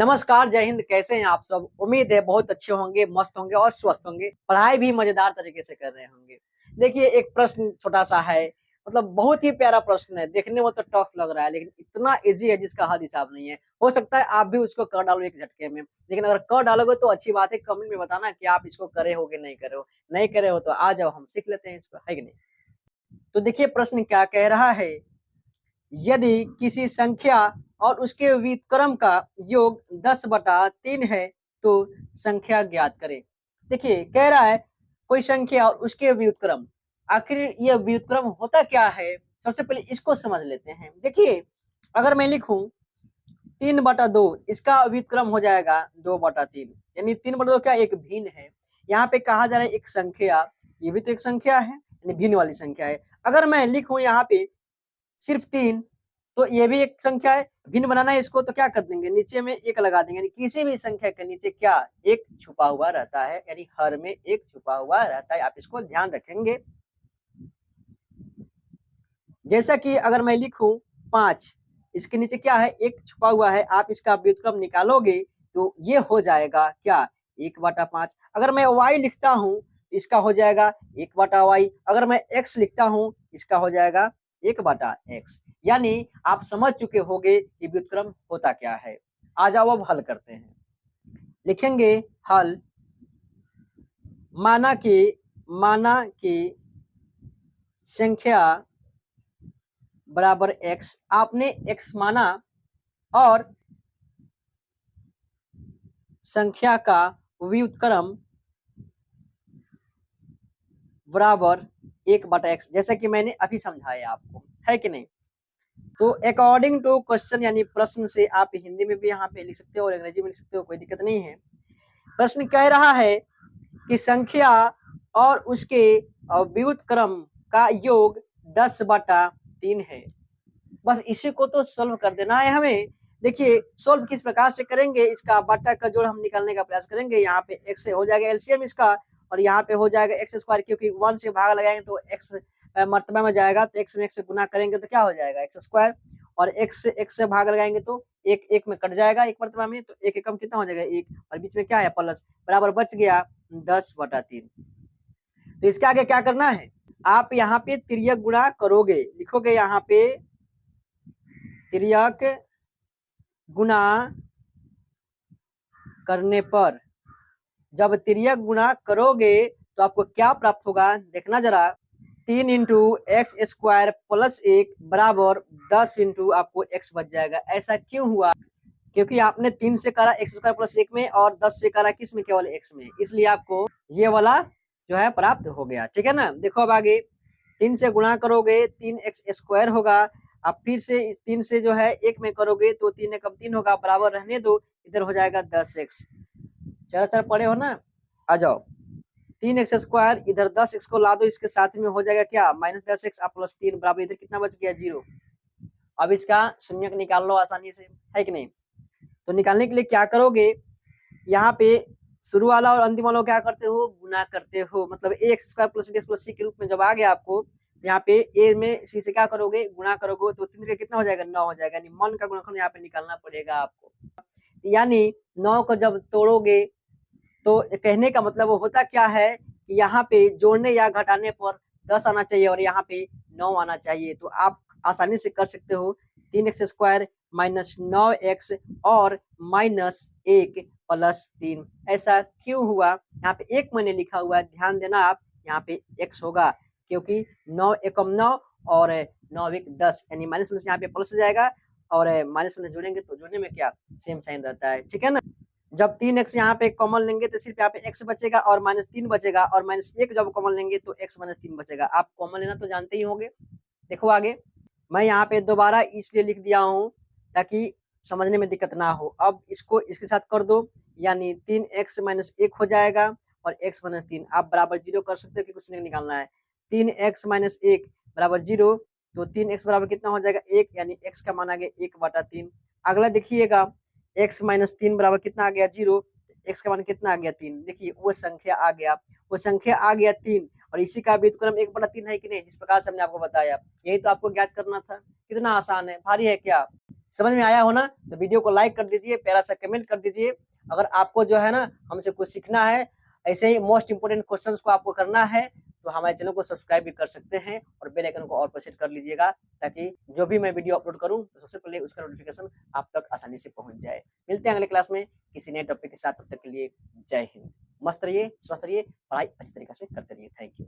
नमस्कार, जय हिंद। कैसे हैं आप सब? उम्मीद है बहुत अच्छे होंगे, मस्त होंगे और स्वस्थ होंगे। पढ़ाई भी मजेदार तरीके से कर रहे होंगे। देखिए, एक प्रश्न छोटा-सा है, मतलब बहुत ही प्यारा प्रश्न है। देखने में तो टफ लग रहा है, लेकिन इतना ईज़ी है जिसका हद हिसाब नहीं है। हो सकता है आप भी उसको कर डालो एक झटके में, लेकिन अगर कर डालोगे तो अच्छी बात है। कमेंट में बताना कि आप इसको करे हो कि नहीं करे हो। नहीं करे हो तो आ जाओ, हम सीख लेते हैं इसको, है कि नहीं? तो देखिए प्रश्न क्या कह रहा है, यदि किसी संख्या और उसके व्युत्क्रम का योग 10/3 है तो संख्या ज्ञात करें। देखिए कह रहा है कोई संख्या और उसके व्युत्क्रम, आखिर ये व्युत्क्रम होता क्या है? सबसे पहले इसको समझ लेते हैं। देखिए, अगर मैं लिखूं 3/2, इसका व्युत्क्रम हो जाएगा 2/3, यानी 3/2 क्या एक भिन्न है। यहाँ पे कहा जा रहा है एक संख्या, ये भी तो एक संख्या है, यानी भिन्न वाली संख्या है। अगर मैं लिखूं यहाँ पे सिर्फ 3, तो ये भी एक संख्या है। भिन्न बनाना है इसको तो क्या कर देंगे, नीचे में 1 लगा देंगे। यानी किसी भी संख्या के नीचे क्या एक छुपा हुआ रहता है, यानी हर में एक छुपा हुआ रहता है। आप इसको ध्यान रखेंगे। जैसा कि अगर मैं लिखूं 5, इसके नीचे क्या है, एक छुपा हुआ है। आप इसका व्युत्क्रम निकालोगे तो ये हो जाएगा क्या, 1/5। अगर मैं y लिखता हूं तो इसका हो जाएगा 1/y। अगर मैं x लिखता हूं इसका हो जाएगा 1/x। यानी आप समझ चुके होंगे कि व्युत्क्रम होता क्या है। आ जाओ अब हल करते हैं। लिखेंगे हल, माना कि संख्या बराबर x, आपने x माना और संख्या का व्युत्क्रम बराबर 1/x, जैसा कि मैंने अभी समझाया आपको, है कि नहीं? तो अकॉर्डिंग टू क्वेश्चन, यानी प्रश्न से आप हिंदी में भी यहाँ पे लिख सकते हो और अंग्रेजी में लिख सकते हो, कोई दिक्कत नहीं है। प्रश्न कह रहा है कि संख्या और उसके व्युत्क्रम का योग 10/3 है। बस इसी को तो सोल्व कर देना है हमें। देखिए सोल्व किस प्रकार से करेंगे, इसका बट्टा का जोड़ हम निकालने का प्रयास करेंगे। यहाँ पे x से हो जाएगा एलसीएम इसका, और यहाँ पे हो जाएगा एक्स स्क्वायर, क्योंकि 1 से भाग लगाएंगे तो x मर्तबा में जाएगा, तो x में x से गुना करेंगे तो क्या हो जाएगा एक्स स्क्वायर, और x से भाग लगाएंगे तो एक एक में कट जाएगा, एक मर्तबा में, तो एक एकम कितना हो जाएगा, एक, और बीच में क्या है प्लस, बराबर बच गया 10/3। तो इसके आगे क्या करना है, आप यहाँ पे तिर्यक गुणा करोगे, लिखोगे यहाँ पे तिर्यक गुणा करने पर, जब तिर्यक गुणा करोगे तो आपको क्या प्राप्त होगा, देखना जरा। 3 इंटू एक्स स्क्वायर प्लस 1 बराबर 10 इंटू आपको x बच जाएगा। ऐसा क्यों हुआ? क्योंकि आपने 3 से करा एक्स स्क्वायर प्लस 1 में, और 10 से करा किस में, केवल x में, इसलिए आपको ये वाला जो है प्राप्त हो गया। ठीक है ना? देखो अब आगे 3 से गुणा करोगे 3x स्क्वायर होगा। अब फिर से 3 से जो है 1 में करोगे तो 3 एकम 3 होगा, बराबर रहने दो, इधर हो जाएगा 10x। चर पढ़े हो ना? आ जाओ, 3x स्क्वायर, इधर 10x को ला दो, इसके साथ में हो जाएगा क्या, -10x प्लस 3 बराबर, इधर कितना बच गया, 0। अब इसका शून्यक निकाल लो आसानी से, है कि नहीं? तो निकालने के लिए क्या करोगे, यहाँ पे शुरू वाला और अंतिम वाला क्या करते हो, गुना करते हो। मतलब ax square plus b plus c के रूप में जब आ गया आपको, यहाँ पे a में c से क्या करोगे, गुणा करोगे, तो 3 का कितना हो जाएगा, 9 हो जाएगा। यानी मन का गुणनखंड यहाँ पे निकालना पड़ेगा आपको। यानी 9 को जब तोड़ोगे तो कहने का मतलब वो होता क्या है कि यहाँ पे जोड़ने या घटाने पर 10 आना चाहिए और यहाँ पे 9 आना चाहिए। तो आप आसानी से कर सकते हो, 3x स्क्वायर माइनस 9x और -1 प्लस 3। ऐसा क्यों हुआ? यहाँ पे 1 मैंने लिखा हुआ है, ध्यान देना आप, यहाँ पे x होगा, क्योंकि 9 एकम 9 और 9 एक 10, यानी माइनस में यहाँ पे प्लस हो जाएगा, और माइनस में जोड़ेंगे तो जोड़ने में क्या सेम साइन रहता है। ठीक है ना? जब 3x यहाँ पे कॉमन लेंगे तो सिर्फ यहाँ पे x बचेगा और -3 बचेगा, और -1 जब कॉमन लेंगे तो x -3 बचेगा। आप कॉमन लेना तो जानते ही होंगे। देखो आगे, मैं यहाँ पे दोबारा इसलिए लिख दिया हूँ ताकि समझने में दिक्कत ना हो। अब इसको इसके साथ कर दो, यानी 3x - 1 हो जाएगा, और x - 3 आप बराबर 0 कर सकते हो, कि कुछ नहीं निकालना है। 3x - 1 बराबर 0, तो 3x बराबर कितना हो जाएगा, 1, यानी x का मान आ गया 1/3। अगला देखिएगा, x - 3 बराबर कितना आ गया, 0, x का मान कितना आ गया, 3। देखिए वो संख्या आ गया, 3। और इसी का व्युत्क्रम 1/3 है कि नहीं, जिस प्रकार से हमने आपको बताया। यही तो आपको ज्ञात करना था। कितना आसान है, भारी है क्या? समझ में आया हो ना? तो वीडियो को लाइक कर दीजिए, प्यारा सा कमेंट कर दीजिए। अगर आपको जो है ना हमसे कुछ सीखना है, ऐसे ही मोस्ट इंपोर्टेंट क्वेश्चंस को आपको करना है, तो हमारे चैनल को सब्सक्राइब भी कर सकते हैं और बेल आइकन को ऑल पर सेट कर लीजिएगा, ताकि जो भी मैं वीडियो अपलोड करूं तो सबसे पहले उसका नोटिफिकेशन आप तक आसानी से पहुंच जाए। मिलते हैं अगले क्लास में किसी नए टॉपिक के साथ, तब तक के लिए जय हिंद। मस्त रहिए, स्वस्थ रहिए, पढ़ाई अच्छी तरीके से करते रहिए। Thank you.